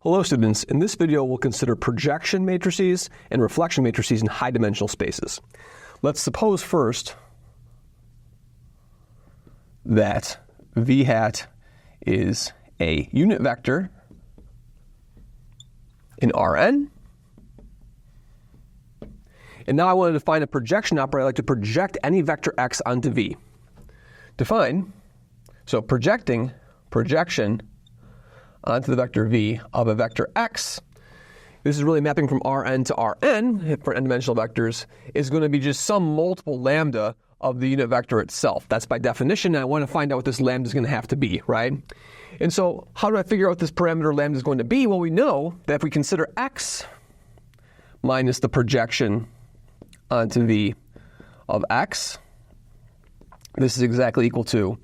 Hello students, in this video we'll consider projection matrices and reflection matrices in high dimensional spaces. Let's suppose first that v hat is a unit vector in Rn. And now I want to define a projection operator. I like to project any vector x onto v. Define, so projection onto the vector v of a vector x. This is really mapping from Rn to Rn for n-dimensional vectors, is going to be just some multiple lambda of the unit vector itself. That's by definition, and I want to find out what this lambda is going to have to be, right? And so how do I figure out what this parameter lambda is going to be? Well, we know that if we consider x minus the projection onto v of x, this is exactly equal to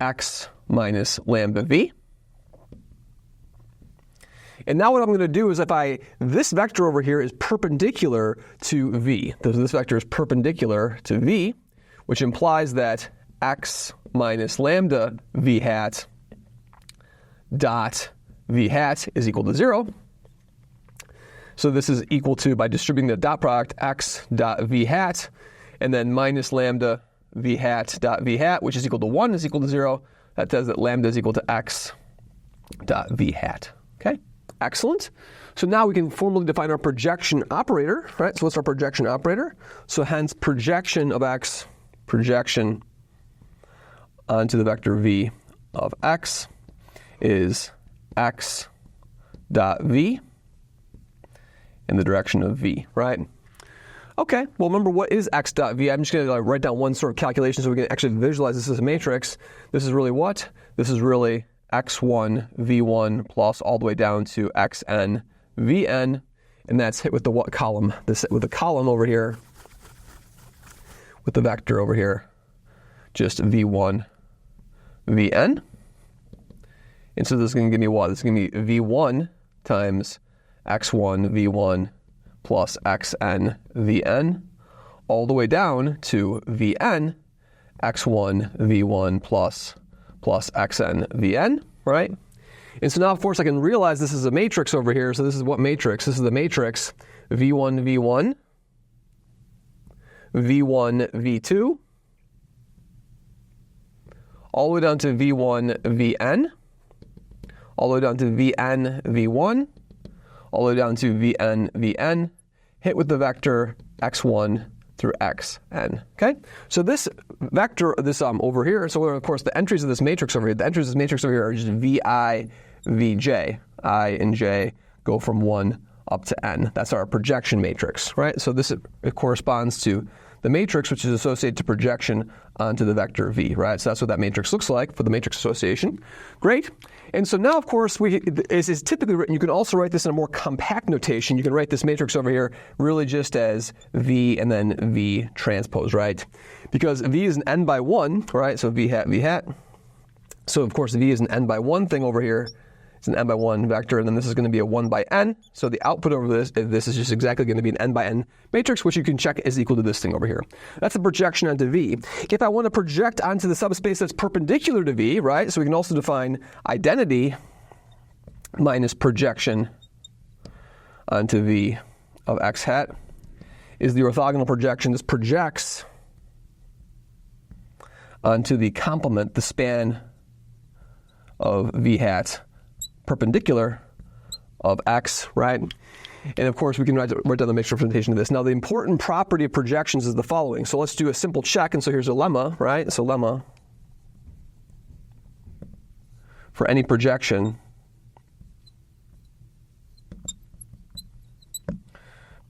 x minus lambda v. And now what I'm going to do is this vector over here is perpendicular to v. This vector is perpendicular to v, which implies that x minus lambda v hat dot v hat is equal to 0. So this is equal to, by distributing the dot product, x dot v hat, and then minus lambda v hat dot v hat, which is equal to 1, is equal to 0. That says that lambda is equal to x dot v hat. Okay? Excellent. So now we can formally define our projection operator, right? So what's our projection operator? So hence projection of x, projection onto the vector v of x is x dot v in the direction of v, right? Okay, well remember, what is x dot v? I'm just going to write down one sort of calculation so we can actually visualize this as a matrix. This is really what? This is really x1 v1 plus all the way down to xn vn, and that's hit with the what column? With the column over here, with the vector over here, just v1 vn. And so this is going to give me what? This is going to be v1 times x1 v1 plus xn vn, all the way down to vn x1 v1 plus xn vn, right? And so now, of course, I can realize this is a matrix over here. So this is what matrix? This is the matrix v1 v1, v1 v2, all the way down to v1 vn, all the way down to vn v1, all the way down to vn vn, hit with the vector x1 through xn. Okay, so this vector, over here, so of course the entries of this matrix over here, the entries of this matrix over here are just vi, vj. I and j go from 1 up to n. That's our projection matrix, right? So this it corresponds to the matrix which is associated to projection onto the vector v, right? So that's what that matrix looks like for the matrix association. Great. And so now, of course, as is typically written, you can also write this in a more compact notation. You can write this matrix over here really just as v and then v transpose, right? Because v is an n by 1, right? So v hat, v hat. So of course v is an n by 1 thing over here. It's an n by 1 vector, and then this is going to be a 1 by n. So the output over this is just exactly going to be an n by n matrix, which you can check is equal to this thing over here. That's a projection onto v. If I want to project onto the subspace that's perpendicular to v, right? So we can also define identity minus projection onto v of x hat is the orthogonal projection. This projects onto the complement, the span of v hat perpendicular of x, right? And of course we can write down the mixed representation of this. Now the important property of projections is the following. So let's do a simple check, and so here's a lemma, right? So lemma for any projection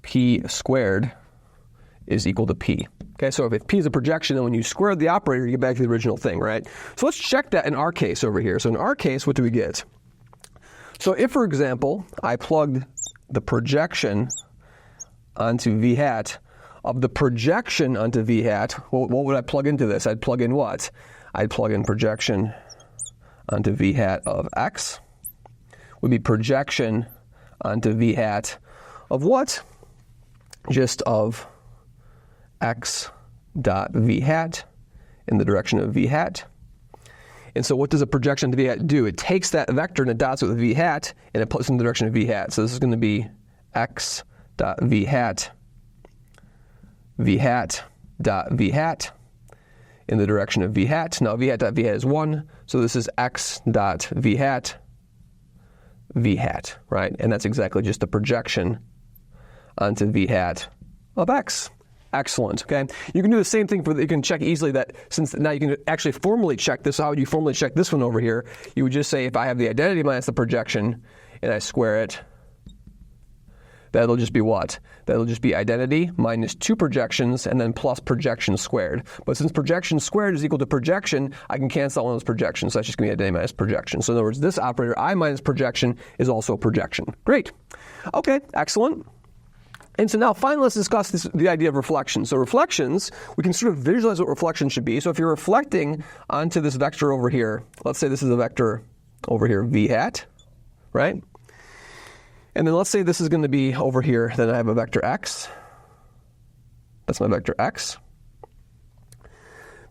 p squared is equal to p. Okay, so if p is a projection, then when you square the operator, you get back to the original thing, right? So let's check that in our case over here. So in our case, what do we get? So if, for example, I plugged the projection onto v hat of the projection onto v hat, what would I plug into this? I'd plug in what? I'd plug in projection onto v hat of x, would be projection onto v hat of what? Just of x dot v hat in the direction of v hat. And so what does a projection onto v hat do? It takes that vector and it dots it with v hat, and it puts it in the direction of v hat. So this is going to be x dot v hat dot v hat in the direction of v hat. Now v hat dot v hat is 1, so this is x dot v hat, right? And that's exactly just a projection onto v hat of x. Excellent, okay? You can do the same thing you can check easily that, since now you can actually formally check this. How would you formally check this one over here? You would just say if I have the identity minus the projection and I square it, that'll just be what? That'll just be identity minus 2 projections and then plus projection squared. But since projection squared is equal to projection, I can cancel one of those projections. So that's just going to be identity minus projection. So in other words, this operator, I minus projection, is also a projection. Great. Okay, excellent. And so now finally let's discuss the idea of reflections. So reflections, we can sort of visualize what reflections should be. So if you're reflecting onto this vector over here, let's say this is a vector over here, v hat, right? And then let's say this is going to be over here, then I have a vector x. That's my vector x.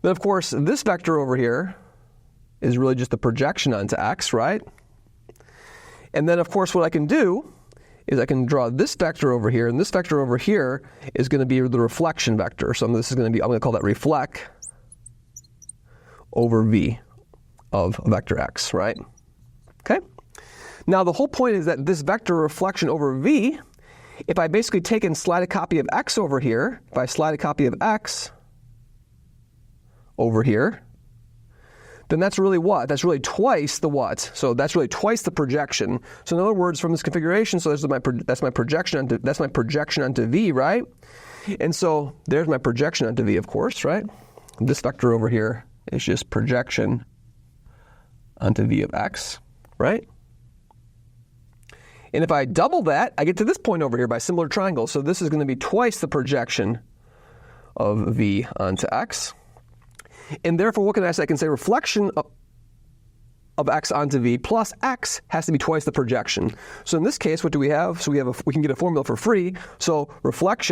Then of course, this vector over here is really just a projection onto x, right? And then of course what I can do is I can draw this vector over here, and this vector over here is going to be the reflection vector. So this is going to be, I'm going to call that reflect over v of vector x, right? Okay? Now the whole point is that this vector reflection over v, if I basically take and slide a copy of x over here, if I slide a copy of x over here, then that's really what? That's really twice the what? So that's really twice the projection. So in other words, from this configuration, so that's my projection onto v, right? And so there's my projection onto v, of course, right? This vector over here is just projection onto v of x, right? And if I double that, I get to this point over here by similar triangles. So this is going to be twice the projection of v onto x. And therefore, what can I say? I can say reflection of x onto v plus x has to be twice the projection. So in this case, what do we have? So we can get a formula for free. So reflect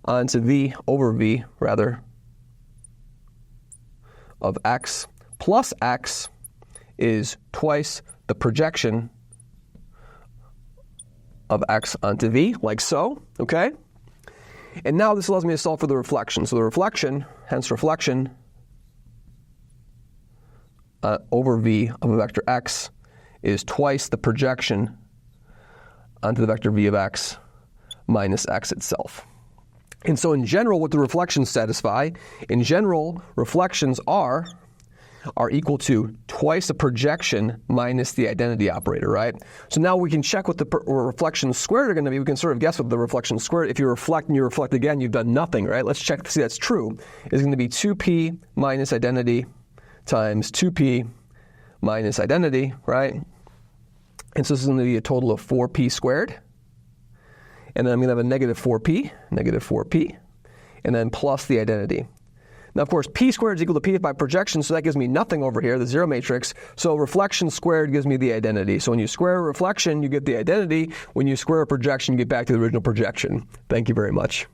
onto v over v, rather, of x plus x is twice the projection of x onto v, like so, okay? And now this allows me to solve for the reflection. So the reflection, hence reflection over v of a vector x is twice the projection onto the vector v of x minus x itself. And so in general, what the reflections satisfy, in general, reflections are equal to twice the projection minus the identity operator, right? So now we can check what the reflections squared are going to be. We can sort of guess what the reflections squared. If you reflect and you reflect again, you've done nothing, right? Let's check to see that's true. It's going to be 2p minus identity times 2p minus identity, right? And so this is going to be a total of 4p squared. And then I'm going to have a negative 4p, and then plus the identity. Now, of course, p squared is equal to p by projection, so that gives me nothing over here, the zero matrix. So reflection squared gives me the identity. So when you square a reflection, you get the identity. When you square a projection, you get back to the original projection. Thank you very much.